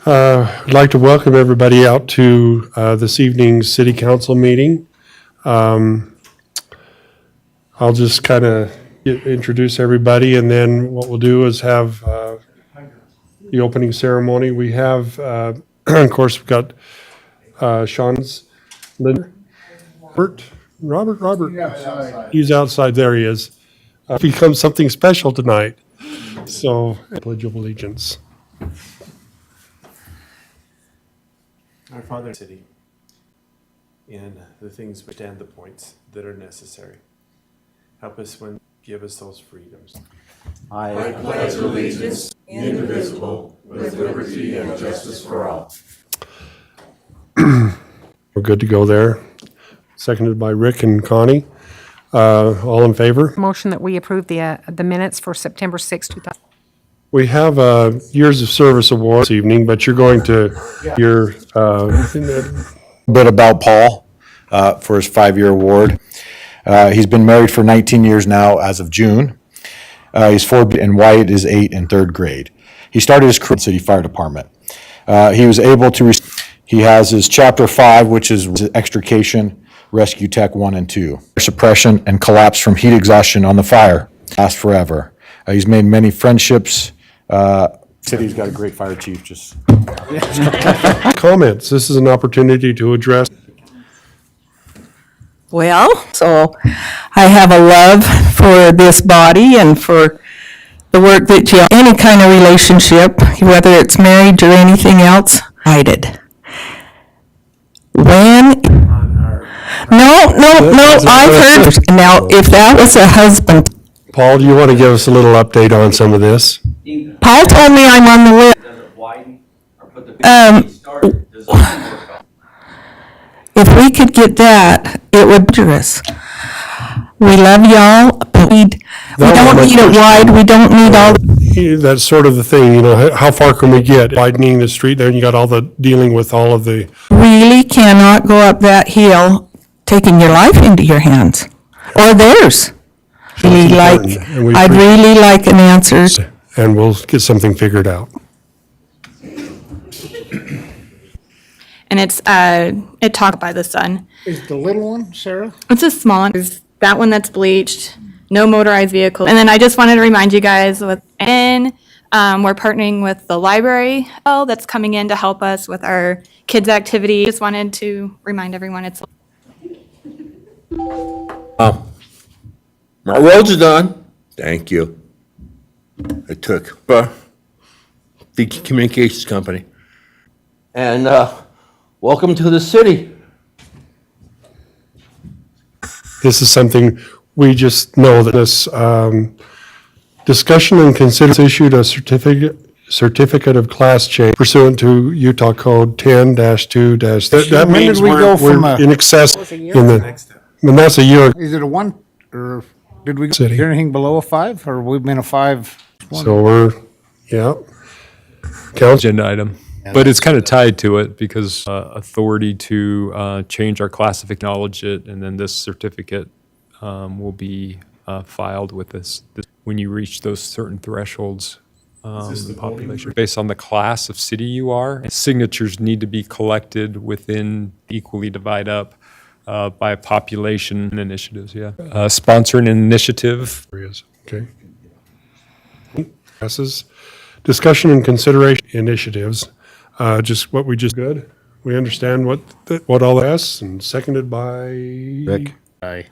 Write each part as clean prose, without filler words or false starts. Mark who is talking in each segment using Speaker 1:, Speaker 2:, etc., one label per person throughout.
Speaker 1: I'd like to welcome everybody out to this evening's city council meeting. I'll just kind of introduce everybody, and then what we'll do is have the opening ceremony. We have, of course, we've got Sean's, Linda, Robert. He's outside. There he is. Becomes something special tonight. So, Pledge of Allegiance.
Speaker 2: Our Father, city, and the things which stand the points that are necessary. Help us when give us those freedoms.
Speaker 3: I pledge allegiance, indivisible, with liberty and justice for all.
Speaker 1: We're good to go there. Seconded by Rick and Connie. All in favor?
Speaker 4: Motion that we approve the minutes for September 6, 2000.
Speaker 1: We have a Years of Service Award this evening, but you're going to your
Speaker 5: Bit about Paul for his 5-year award. He's been married for 19 years now as of June. He's 4, and Wyatt is 8 in 3rd grade. He started his career in the city fire department. He was able to, he has his Chapter 5, which is extrication, Rescue Tech 1 and 2. Suppression and collapse from heat exhaustion on the fire. Last forever. He's made many friendships. City's got a great fire chief, just.
Speaker 1: comments. This is an opportunity to address.
Speaker 6: Well, so I have a love for this body and for the work that you, any kind of relationship, whether it's marriage or anything else, I did. When, no, I've heard, now, if that was a husband,
Speaker 1: Paul, do you want to give us a little update on some of this?
Speaker 6: Paul told me I'm on the list.
Speaker 3: Does it widen or put the big start? Does it work out?
Speaker 6: If we could get that, it would be dangerous. We love y'all, but we don't need it wide, we don't need all,
Speaker 1: That's sort of the thing, you know, how far can we get? Widening the street there, and you got all the, dealing with all of the,
Speaker 6: really cannot go up that hill taking your life into your hands, or theirs. Really like,
Speaker 1: important, and we
Speaker 6: I'd really like an answer.
Speaker 1: and we'll get something figured out.
Speaker 7: And it's it talked by the sun.
Speaker 8: Is the little one, Sarah?
Speaker 7: It's a small one. There's that one that's bleached, no motorized vehicle. And then I just wanted to remind you guys we're partnering with the library that's coming in to help us with our kids' activity. Just wanted to remind everyone it's.
Speaker 9: My roads are done. Thank you. I took the communications company. And welcome to the city.
Speaker 1: This is something we just know that this discussion and consider issued a certificate of class change pursuant to Utah Code 10-2-. That
Speaker 8: When
Speaker 1: means
Speaker 8: did we go from
Speaker 1: we're
Speaker 8: a-
Speaker 1: in excess in the, and that's a year.
Speaker 8: Is it a 1, or did we
Speaker 1: City.
Speaker 8: get anything below a 5, or we've been a 5?
Speaker 1: So we're, yeah. Council,
Speaker 10: Agenda item, but it's kind of tied to it because authority to change our classification, acknowledge it, and then this certificate will be filed with this when you reach those certain thresholds. The population based on the class of city you are. And signatures need to be collected within equally divide up by population initiatives. Yeah, sponsor an initiative.
Speaker 1: areas, okay. Passes. Discussion and consideration initiatives, just what we just, good. We understand what all that's, and seconded by.
Speaker 5: Rick.
Speaker 8: Aye.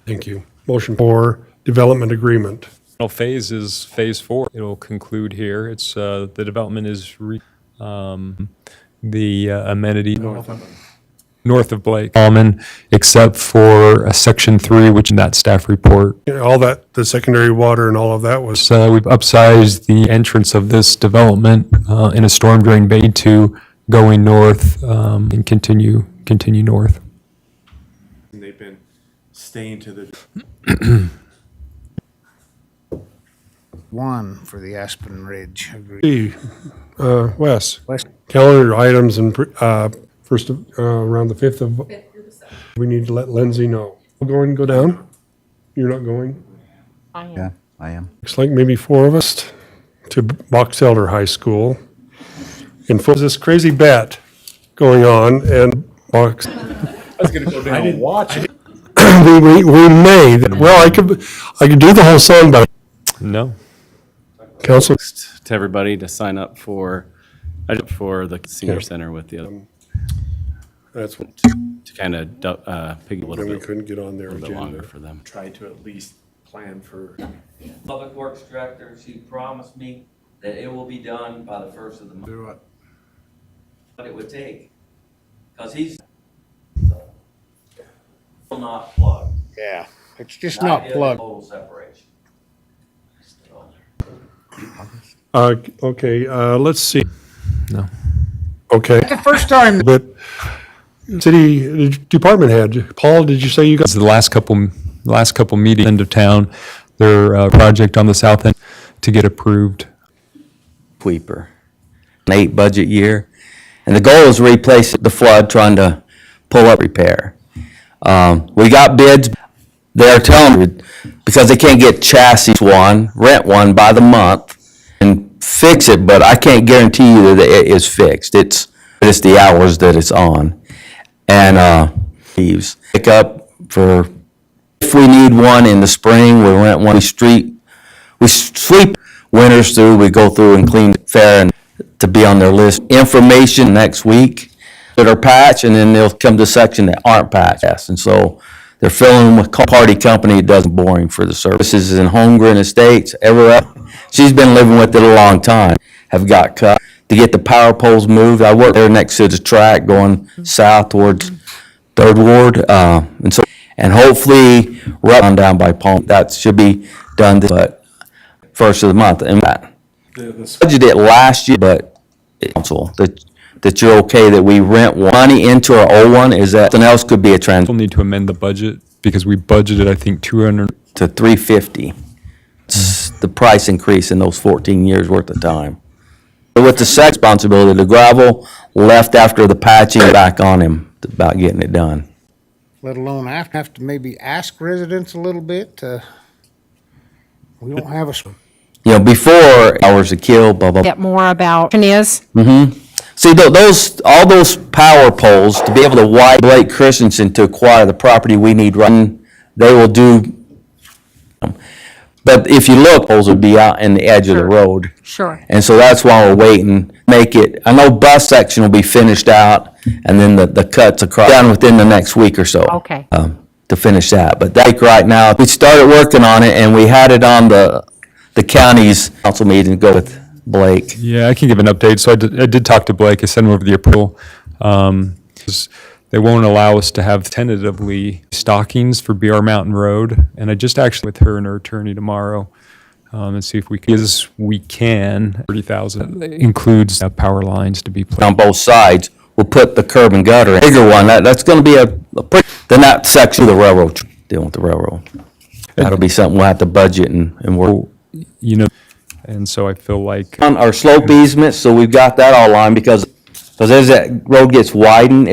Speaker 1: Thank you. Motion for development agreement.
Speaker 10: Final phase is phase 4. It'll conclude here. It's the development is the amenity north of Blake Common, except for section 3, which in that staff report.
Speaker 1: All that, the secondary water and all of that was,
Speaker 10: We've upsized the entrance of this development in a storm drain bay to going north and continue north.
Speaker 2: And they've been staying to the.
Speaker 8: 1 for the Aspen Ridge. Agreed.
Speaker 1: Wes.
Speaker 8: Wes.
Speaker 1: Calendar items and first around the 5th of. We need to let Lindsay know. Go and go down? You're not going?
Speaker 5: Yeah, I am.
Speaker 1: Looks like maybe 4 of us to Box Elder High School. in foot, this crazy bet going on, and box. We may, well, I could do the whole song, but
Speaker 10: No.
Speaker 1: council,
Speaker 11: To everybody to sign up for the senior center with the other,
Speaker 1: that's what,
Speaker 11: to kind of pig a little
Speaker 1: we
Speaker 11: bit,
Speaker 1: couldn't get on their
Speaker 11: a little bit longer
Speaker 1: agenda.
Speaker 11: for them.
Speaker 2: Try to at least plan for,
Speaker 3: Public Works Director, she promised me that it will be done by the first of the month. What it would take, because he's will not plug.
Speaker 8: Yeah, it's just not
Speaker 3: Idea of
Speaker 8: plugged.
Speaker 3: Total separation.
Speaker 1: Okay, let's see.
Speaker 10: No.
Speaker 1: Okay,
Speaker 8: The first time,
Speaker 1: but city department head, Paul, did you say you got?
Speaker 10: It's the last couple meetings, end of town, their project on the south end to get approved.
Speaker 3: Sweeper, an 8 budget year, and the goal is to replace the flood, trying to pull up repair. We got bids. They're telling me, because they can't get chassis one, rent one by the month and fix it, but I can't guarantee you that it is fixed. It's the hours that it's on. And leaves. Pick up for, if we need one in the spring, we rent one. We sweep winters through, we go through and clean fair and to be on their list. Information next week that are patched, and then they'll come to a section that aren't patched. And so they're filling with party company. It doesn't boring for the services in Holmgren Estates, everywhere. She's been living with it a long time. Have got cut to get the power poles moved. I work there next to the track going south towards Third Ward, and hopefully run down by Palm. That should be done, but first of the month. And budgeted it last year, but council that you're okay that we rent money into our old one. Is that something else could be a trend
Speaker 10: We'll need to amend the budget because we budgeted, I think, 200.
Speaker 3: to 350? It's the price increase in those 14 years worth of time. But with the second responsibility, the gravel left after the patching, back on him about getting it done.
Speaker 8: let alone have to maybe ask residents a little bit. We don't have a,
Speaker 3: You know, before hours to kill, blah, blah, blah.
Speaker 4: Get more about, is,
Speaker 3: See, all those power poles, to be able to wire Blake Christensen to acquire the property we need running, they will do. But if you look, poles would be out in the edge of the
Speaker 4: Sure.
Speaker 3: road.
Speaker 4: sure.
Speaker 3: And so that's why we're waiting, make it, I know bus section will be finished out, and then the cuts across, done within the next week or so.
Speaker 4: Okay.
Speaker 3: To finish that, but that right now, we started working on it, and we had it on the county's council meeting to go with Blake.
Speaker 10: Yeah, I can give an update. So I did talk to Blake. I sent him over the approval. They won't allow us to have tentatively stockings for BR Mountain Road. And I just actually with her and her attorney tomorrow and see if we can. 30,000 includes power lines to be placed.
Speaker 3: On both sides, we'll put the curb and gutter, in. Bigger one, that's gonna be then that section of the railroad, dealing with the railroad. That'll be something we'll have to budget and work.
Speaker 10: You know, and so I feel like
Speaker 3: On our slope easements, so we've got that all on, because as that road gets widened,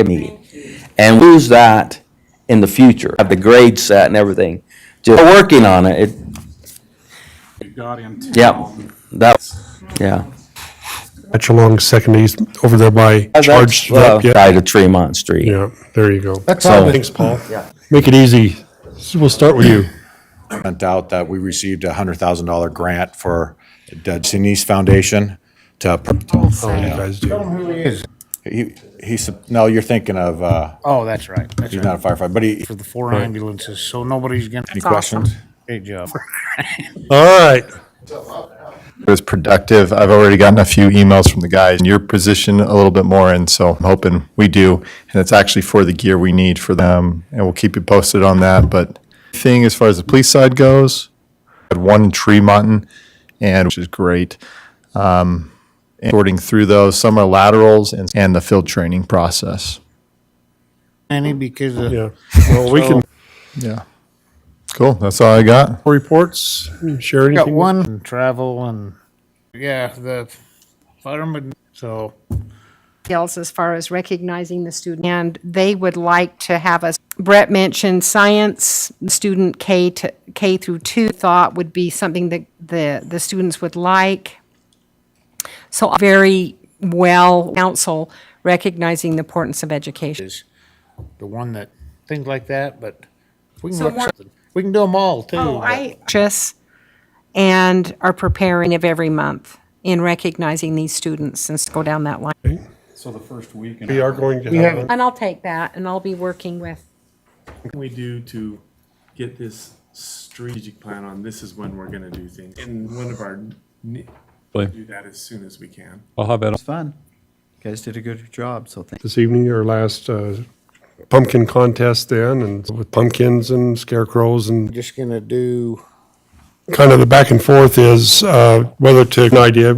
Speaker 3: and lose that in the future, have the grade set and everything. Just working on it, yeah.
Speaker 1: That's along Second East, over there by Charge. Yeah,
Speaker 3: Side of Tremont Street.
Speaker 1: yeah, there you go.
Speaker 8: that's all.
Speaker 1: Thanks, Paul. Make it easy. So we'll start with you.
Speaker 5: Sent out that we received a $100,000 grant for the Denise Foundation to.
Speaker 1: Oh, you guys do.
Speaker 8: Tell them who he is.
Speaker 5: No, you're thinking of,
Speaker 8: Oh, that's right. That's
Speaker 5: he's
Speaker 8: right.
Speaker 5: not a firefighter, but he,
Speaker 8: For the 4 ambulances, so nobody's gonna.
Speaker 5: any questions?
Speaker 8: Great job.
Speaker 1: All right.
Speaker 12: It was productive. I've already gotten a few emails from the guys in your position a little bit more, and so I'm hoping we do. And it's actually for the gear we need for them, and we'll keep you posted on that. But thing as far as the police side goes, had one in Tremonton, and which is great. And sorting through those, some are laterals and the field training process.
Speaker 8: Any, because
Speaker 1: Yeah. Well, we can
Speaker 12: Yeah. Cool. That's all I got.
Speaker 1: reports, share
Speaker 8: got
Speaker 1: anything.
Speaker 8: one and travel and, yeah, the fireman, so.
Speaker 4: Else as far as recognizing the student. And they would like to have us, Brett mentioned science, student K through 2 thought would be something that the students would like. So very well council recognizing the importance of education.
Speaker 8: Is the one that, things like that, but we can
Speaker 4: So
Speaker 8: look
Speaker 4: more-
Speaker 8: something. We can do them all too.
Speaker 4: Oh,
Speaker 8: but-
Speaker 4: I just, and are preparing of every month in recognizing these students and go down that line.
Speaker 11: So the first week.
Speaker 1: We are going to
Speaker 8: We
Speaker 1: have,
Speaker 8: have-
Speaker 4: And I'll take that and I'll be working with,
Speaker 2: What can we do to get this strategic plan on, this is when we're gonna do things? And one of our, do that as soon as we can.
Speaker 10: I'll have that
Speaker 3: It's fun. You guys did a good job, so thank
Speaker 1: this evening, our last pumpkin contest then, and with pumpkins and scarecrows and
Speaker 8: Just gonna do
Speaker 1: kind of the back and forth is whether to, an idea,